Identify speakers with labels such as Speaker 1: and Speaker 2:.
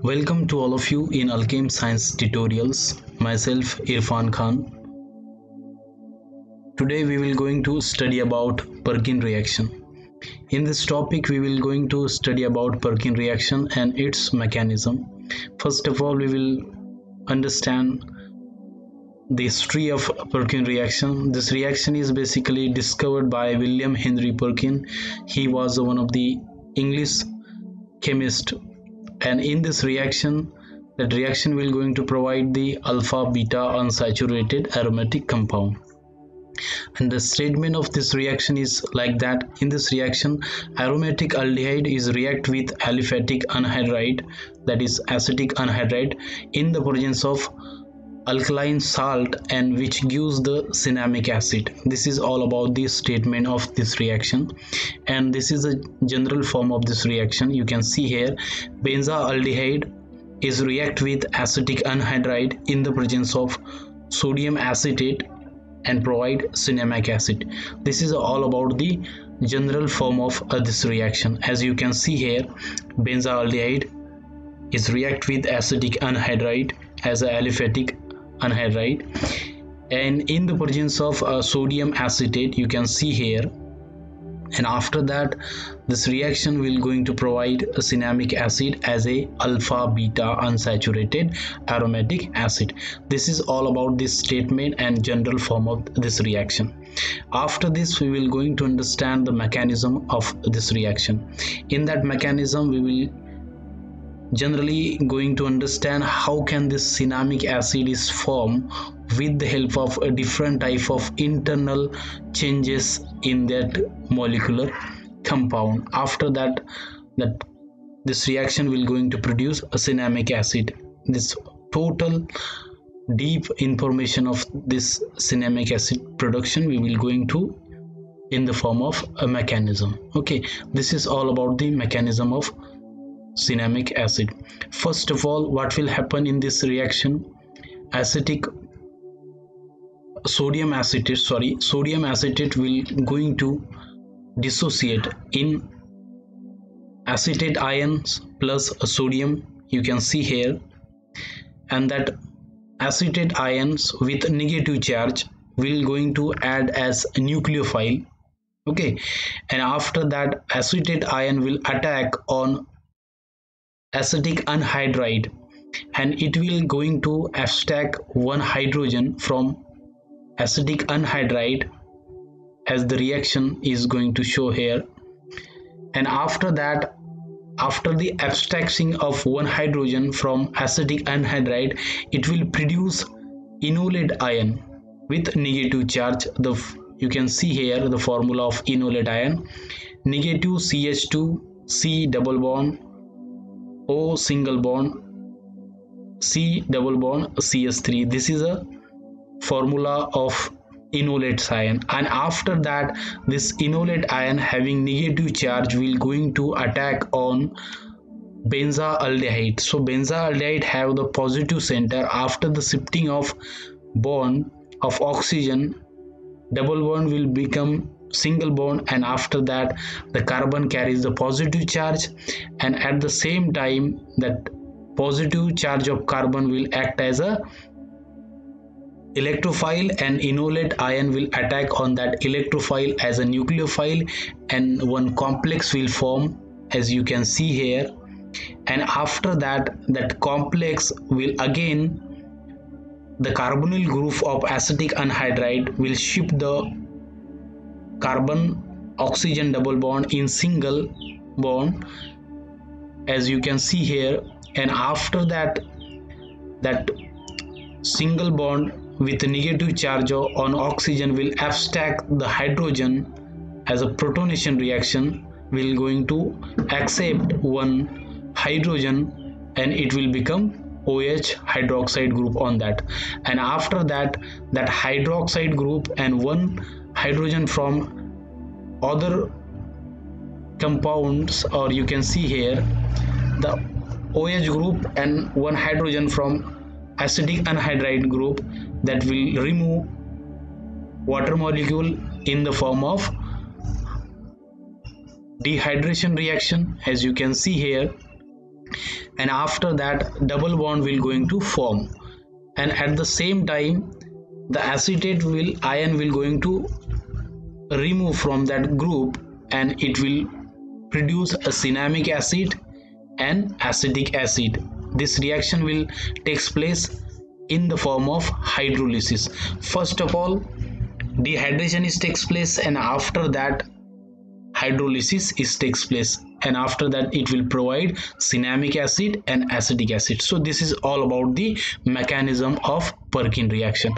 Speaker 1: Welcome to all of you in Alchem Science Tutorials. Myself Irfan Khan. Today we will going to study about Perkin reaction. In this topic we will going to study about Perkin reaction and its mechanism. First of all, we will understand the history of Perkin reaction. This reaction is basically discovered by William Henry Perkin. He was one of the English chemist, and in this reaction, that reaction will going to provide the alpha beta unsaturated aromatic compound. And the statement of this reaction is like that: in this reaction, aromatic aldehyde is react with aliphatic anhydride, that is acetic anhydride, in the presence of alkaline salt, and which gives the cinnamic acid. This is all about the statement of this reaction, and this is a general form of this reaction. You can see here, benzaldehyde is react with acetic anhydride in the presence of sodium acetate and provide cinnamic acid. This is all about the general form of this reaction. As you can see here, benzaldehyde is react with acetic anhydride as a aliphatic anhydride, and in the presence of sodium acetate, you can see here, and after that this reaction will going to provide a cinnamic acid as a alpha beta unsaturated aromatic acid. This is all about this statement and general form of this reaction. After this, we will going to understand the mechanism of this reaction. In that mechanism, we will generally going to understand how can this cinnamic acid is formed with the help of a different type of internal changes in that molecular compound. After that this reaction will going to produce a cinnamic acid. This total deep information of this cinnamic acid production we will going to in the form of a mechanism. Okay, this is all about the mechanism of cinnamic acid. First of all, what will happen in this reaction? Sodium acetate will going to dissociate in acetate ions plus sodium, you can see here, and that acetate ions with negative charge will going to add as a nucleophile. Okay, and after that acetate ion will attack on acetic anhydride, and it will going to abstract one hydrogen from acetic anhydride, as the reaction is going to show here. And after that, after the abstraction of one hydrogen from acetic anhydride, it will produce enolate ion with negative charge. You can see here the formula of enolate ion: negative CH2, C double bond, O single bond, C double bond, CH3. This is a formula of enolate ion. And after that, this enolate ion having negative charge will going to attack on benzaldehyde. So benzaldehyde have the positive center. After the shifting of bond of oxygen, double bond will become single bond, and after that the carbon carries the positive charge, and at the same time that positive charge of carbon will act as a electrophile, and enolate ion will attack on that electrophile as a nucleophile, and one complex will form, as you can see here. And after that complex will again, the carbonyl group of acetic anhydride will shift the carbon oxygen double bond in single bond, as you can see here. And after that single bond with negative charge on oxygen will abstract the hydrogen as a protonation reaction, will going to accept one hydrogen, and it will become OH hydroxide group on that. And after that hydroxide group and one hydrogen from other compounds, or you can see here the OH group and one hydrogen from acetic anhydride group, that will remove water molecule in the form of dehydration reaction, as you can see here. and after that double bond will going to form, and at the same time the acetate will ion will going to remove from that group, and it will produce a cinnamic acid and acetic acid. This reaction will takes place in the form of hydrolysis. First of all, dehydration is takes place, and after that hydrolysis is takes place, and after that it will provide cinnamic acid and acetic acid. So this is all about the mechanism of Perkin reaction.